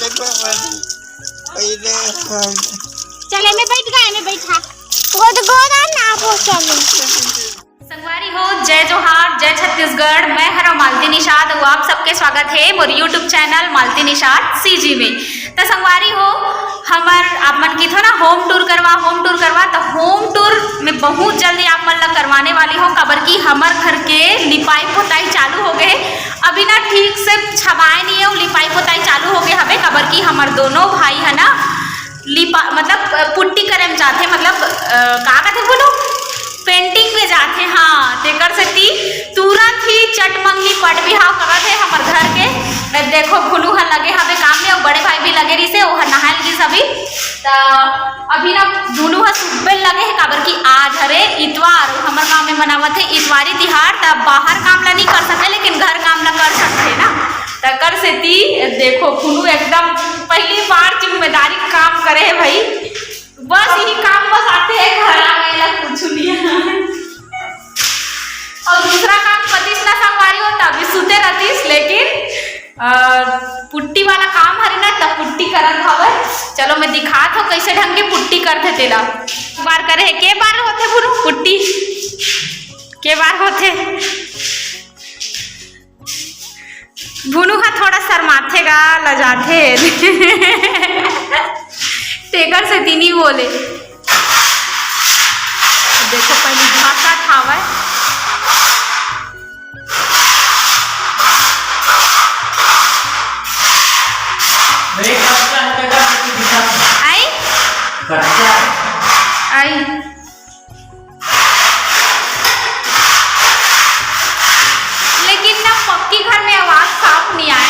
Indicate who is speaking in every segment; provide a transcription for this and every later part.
Speaker 1: चले में बैठ गए में बैठा गोद गोदा ना वो चले
Speaker 2: संगवारी हो जय जोहार जय छत्तीसगढ़। मैं हरा मालती निषाद और आप सबके स्वागत है मोर यूट्यूब चैनल मालती निषाद सीजी में। तो संगवारी हो हमार आप मन की थो ना होम टूर करवा तो होम टूर में बहुत जल्दी आप मन ला करवाने वाली हो। कबर की हमार घर के लिपाई पोताई चालू हो गए, अभी ना ठीक से छबाए नहीं है, लिपाई पोताई चालू हो गए हवे। कबर की हमार दोनों भाई है ना लिपा मतलब पुट्टी करे में जाते, मतलब का कहते बोलो पेंटिंग पे जाते। हाँ तेकर से तुरंत ही चटमंगनी पट बिहाव करत है हमार घर के। देखो भुलू हर लगे हवे काम में और बड़े भाई भी लगे रही से ओहर नहाल की सभी। तो अभी ना दोनों हर सुबह लगे है काबर की आज हरे इतवार हमार गाँव में मनावत है इतवारी तिहार। तब बाहर काम ला नहीं कर सकते लेकिन घर काम ला कर सकते ना। तकर से देखो फुलू एकदम पहली बार जिम्मेदारी काम करे है भाई, बस यही काम बस आते हैं घर आ गए कुछ नहीं। और दूसरा काम पतिस ना संगवारी होता अभी सुते रहतीस, लेकिन पुट्टी वाला काम हरी ना तब पुट्टी करत हवे। चलो मैं दिखात हो कैसे ढंग के पुट्टी करते तेला। बार करे है के बार होते बुनु पुट्टी के बार होते भुनु हा थोड़ा शर्माथेगा लजाथे तेकर से तीनी बोले। देखो पहले भाषा खावा आई आई लेकिन ना पक्की घर में आवाज साफ नहीं आए।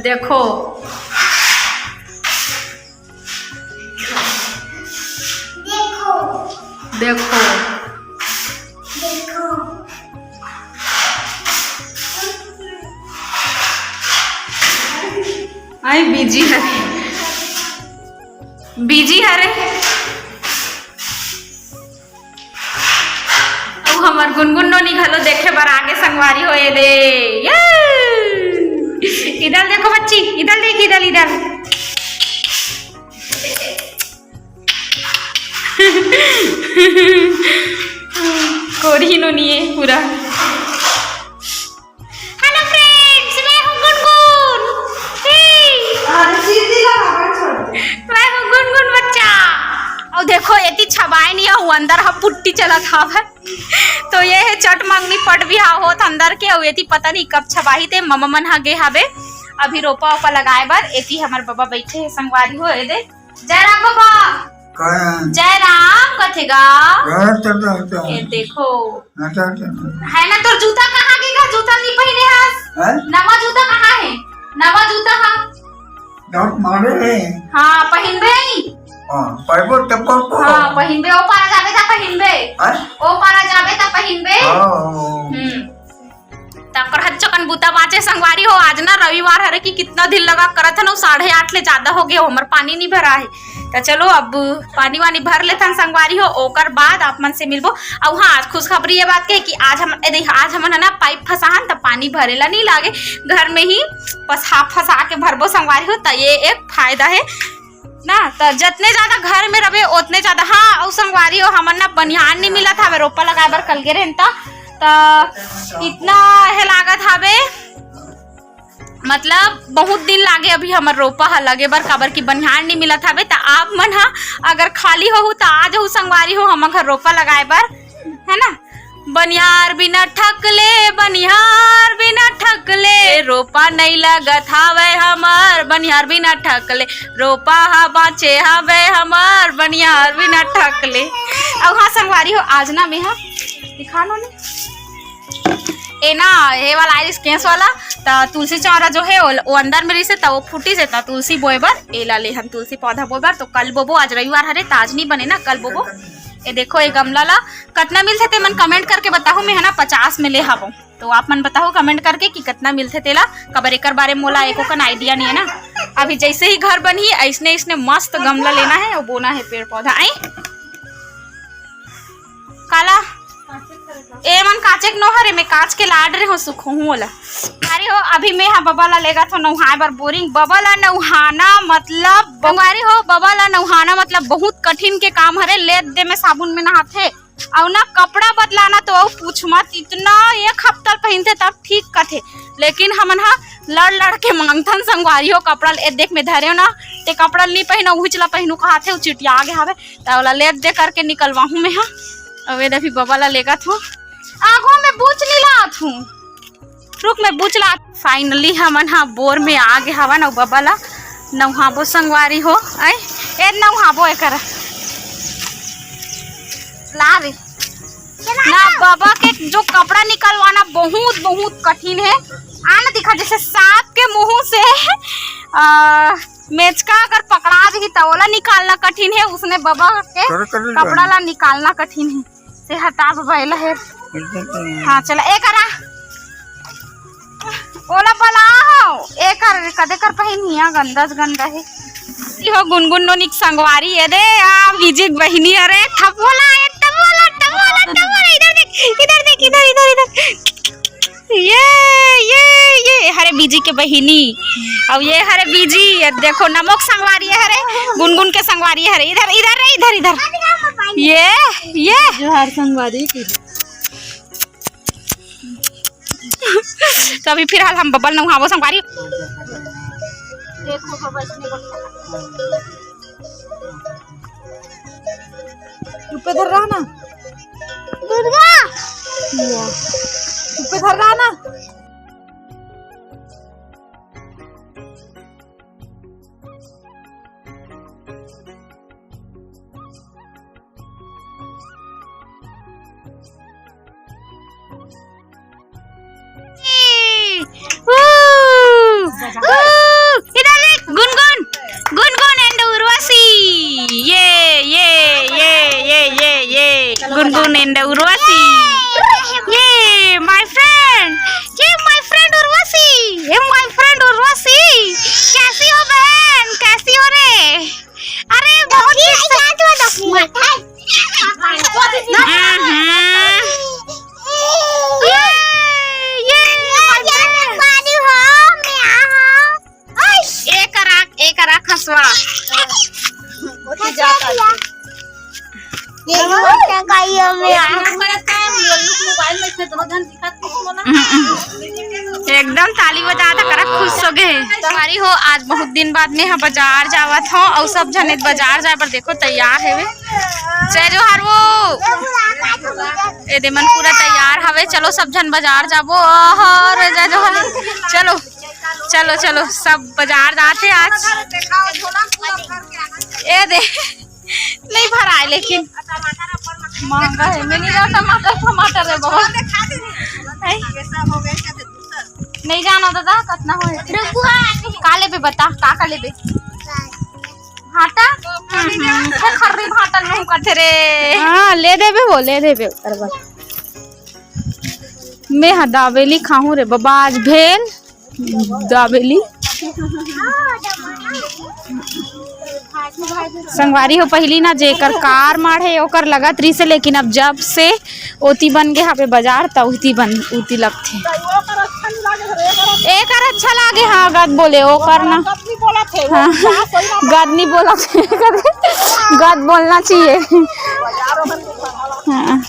Speaker 2: देखो देखो देखो आई बीजी हरे हमार गुनगुन नो निकलो देखे बार आगे संगवारी हो दे। इधर देखो बच्ची, इधर देख, इधर इधर कोरी नो नहीं है पूरा। हेलो फ्रेंड्स, मैं हूँ गुनगुन। मैं हूँ गुनगुन बच्चा। और देखो ये छबाए नहीं है अंदर हम पुट्टी चला था तो ये है चट मांगनी पट भी होत अंदर के। और ये पता नहीं कब छबाही थे मम्मा मन हा गे हवे अभी रोपा ओपा लगाए बर। एती हमार बाबा बैठे है संगवारी हो दे। जय राम बाबा, जय राम कथेगा। ये देखो है ना तोर जूता कहाँ गेगा? जूता नहीं पहने हस? नवा जूता कहाँ है? नवा जूता हाँ पहनबे हाँ पहनबे ओ पारा जाबे ता पहनबे ओ पारा जाबे ता पहनबे। तकर हच्चकन बुता बाँचे संगवारी हो। आज ना रविवार हरे की कितना दिन लगा करत है ना 8:30 ले ज्यादा हो गया हमार पानी नहीं भरा है। तो चलो अब पानी वानी भर लेथन संगवारी हो ओकर बाद आप मन से मिलबो। और हाँ खुशखबरी ये बात के कि आज हम है ना पाइप फसाहन तब पानी भरेला नहीं लागे, घर में ही फसा के भरबो संगवारी हो। तो ये एक फायदा है ना। तो जितने ज्यादा घर में रहे उतने ज्यादा। हाँ और संगवारी हो हमन ना बनिहान नहीं मिला था रोपा लगाए बर कल गे रहे तो इतना है लागत हवे, मतलब बहुत दिन लागे अभी हमार रोपा हा लगे बर काबर की बनिहार नहीं मिला था। तो आप मन हा अगर खाली हो तो आ जाओ संगवारी हो हम घर रोपा लगाए बर है ना। बनिहार बिना ठकले, बनिहार बिना ठकले रोपा नहीं लगत हवे हमार। बनिहार बिना ठकले रोपा हा बाँचे हवे हमार। बनिहार बिना ठकले। अब हाँ संगवारी हो आज ना में दिखा लो ने ए ना ये वाला आइरिस केस वाला तो तुलसी चौरा जो है वो अंदर में रही से तो वो फूटी से तुलसी बोए बर एला ले हम तुलसी पौधा बोए बर। तो कल बोबो, आज रविवार हरे ताज नहीं बने ना, कल बोबो। ये देखो ये गमला ला कितना मिलते थे मन कमेंट करके बताओ। मैं है ना 50 में ले हवो तो आप मन बताओ कमेंट करके कि कितना मिलते तेला। कबर एक बारे मोला एको कन आइडिया नहीं है ना। अभी जैसे ही घर बनी ऐसने इसने मस्त गमला लेना है और बोना है पेड़ पौधा। आई काला काचे के नोहरे में काच के लाड रहे हो सुख हूँ ओला। अरे हो अभी मैं हाँ बबा ला लेगा तो नौहाए बर बोरिंग। बबा ला नौहाना मतलब बंगारी हो, बबा ला नौहाना मतलब बहुत कठिन के काम हरे। ले दे में साबुन में नहाथे और ना कपड़ा बदलाना तो पूछ मत, इतना एक हफ्ता पहनते तब ठीक कथे। लेकिन हमन हा लड़ लड़ के मांगथन संगवारी हो कपड़ा ले देख में धरे ना ते कपड़ा नहीं पहनो उचला पहनू कहाथे उ चिटिया आगे हवे तवला ले दे करके निकलवाहू मैं। हाँ अबे दफी बबा ला लेगा थू आगो में बूच नहीं लात हूँ, रुक मैं बूच ला। फाइनली हमन हा बोर में आगे हवा ना बबा ला नौहाबो संगवारी हो। आई ए नौहाबो एकर ला रे ना बाबा के जो कपड़ा निकलवाना बहुत बहुत कठिन है। आना दिखा जैसे सांप के मुंह से मेचका अगर पकड़ा दी तो ओला निकालना कठिन है, उसने बाबा के कपड़ा ला निकालना कठिन है। से हटा बैला है। हाँ चला एक करा ओला बला एक कदे कर पहिनिया गंदा गंदा है। हो गुनगुन नोनिक संगवारी है दे आ विजिक बहिनी अरे थपोला है टमोला टमोला टमोला इधर देख इधर देख इधर इधर इधर ये हरे बीजी के बहिनी और ये हरे बीजी ये देखो नमक संगवारी है हरे गुनगुन के संगवारी है हरे इधर इधर इधर इधर ये
Speaker 3: जो हर संगवारी की
Speaker 2: तो अभी फिलहाल हम बबल नौहाबो संगवारी देखो बबल
Speaker 3: चुप्पे धर रहा ना
Speaker 1: दुर्गा
Speaker 3: चुप्पे धर रहा ना।
Speaker 2: गुनगुन गुनगुन एंड उर्वशी ये गुनगुन एंड उर्वशी ये माय फ्रेंड उर्वशी ये माय फ्रेंड उर्वशी। कैसी हो बहन कैसी हो रे? अरे बहुत खसवा एकदम ताली बजा था करा खुश हो गए तुम्हारी हो। आज बहुत दिन बाद में हम बाजार जावत हो और सब जने बाजार जाए पर देखो तैयार है जय जोहार वो ए दे मन पूरा तैयार हवे। चलो सब जन बाजार जाबो और जय जोहार चलो चलो चलो सब बाजार जाते आज। ए दे नहीं भराए लेकिन महंगा है। मैंने टमाटर है बहुत नहीं जाना दादा कितना हो काले पे बता का लेबे भाटा खर्री भाटा नहीं करते रे।
Speaker 3: हाँ ले देबे वो ले देबे करबा मैं हाँ दावेली खाऊं रे बाबा आज भेल दावेली संगवारी हो। पहली ना जेकर कार माढ़े ओकर लगत रही से, लेकिन अब जब से ओती बन गए हवे बाजार तब उती लगथे एक अच्छा लागे। हाँ गद बोले ओकर ना हाँ, गद नहीं बोला गद बोलना चाहिए। हाँ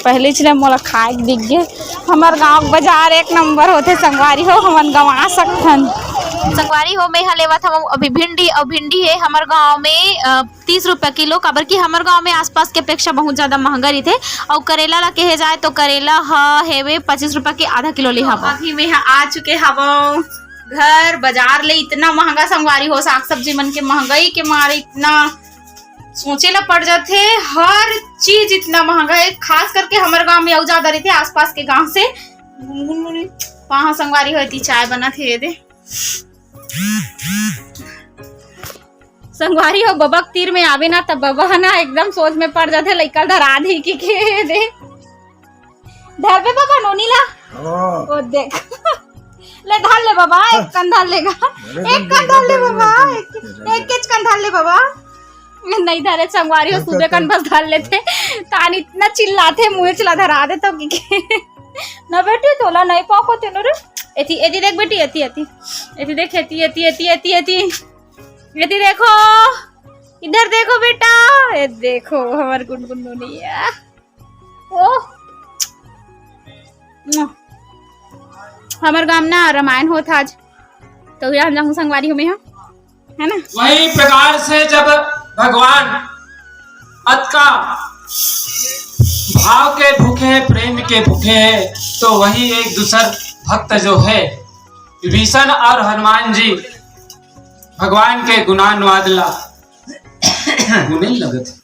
Speaker 3: पहले चले मोला खाए दिख गए। हमार गाँव बाजार एक नंबर होते संगवारी हो हमन गंवा सकथन।
Speaker 2: संगवारी हो मैं हलेवा था अभी भिंडी और भिंडी है हमारे गांव में 30 रुपये किलो। काबर की हमारे गांव में आसपास के अपेक्षा बहुत ज्यादा महंगा रही थे। और करेला ला कहे जाए तो करेला हेवे 25 रुपये के आधा किलो ले हवा। अभी मैं आ चुके हवा घर बाजार ले इतना महंगा संगवारी हो साग सब्जी मन के महंगाई के मारे इतना सोचे ला पड़ जाते। हर चीज इतना महंगा है खास करके हमारे गांव में और ज्यादा रही थे आसपास के गांव से। वहाँ संगवारी होती चाय बना थे दे संगवारी हो बबक तीर में आवे ना तब बबा ना एकदम सोच में पड़ जाते लइका धरा दी की के दे धर पे बाबा नोनी ला ओ देख ले धर ले बाबा एक कंधा लेगा एक कंधा ले बाबा एक किच कंधा ले बाबा
Speaker 3: नहीं धरे संगवारी हो सुबह कन बस धर लेते तान इतना चिल्लाते मुँह चिल्ला धरा दे तो ना बेटी तोला नहीं पाको तेनो रे एती एती देख बेटी एती एती एती देख एती एती एती एती एती एती देखो इधर देखो बेटा ये देखो हमार गुनगुनिया ओ हमार गाँव ना रामायण होता आज तो हम जाऊँ संगवारी हो में है ना।
Speaker 4: वही प्रकार से जब भगवान अत का भाव के भूखे हैं, प्रेम के भूखे हैं, तो वही एक दूसर भक्त जो है विभीषण और हनुमान जी भगवान के गुणान वादला गुने लगत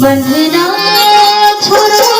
Speaker 1: बंधना छोड़ो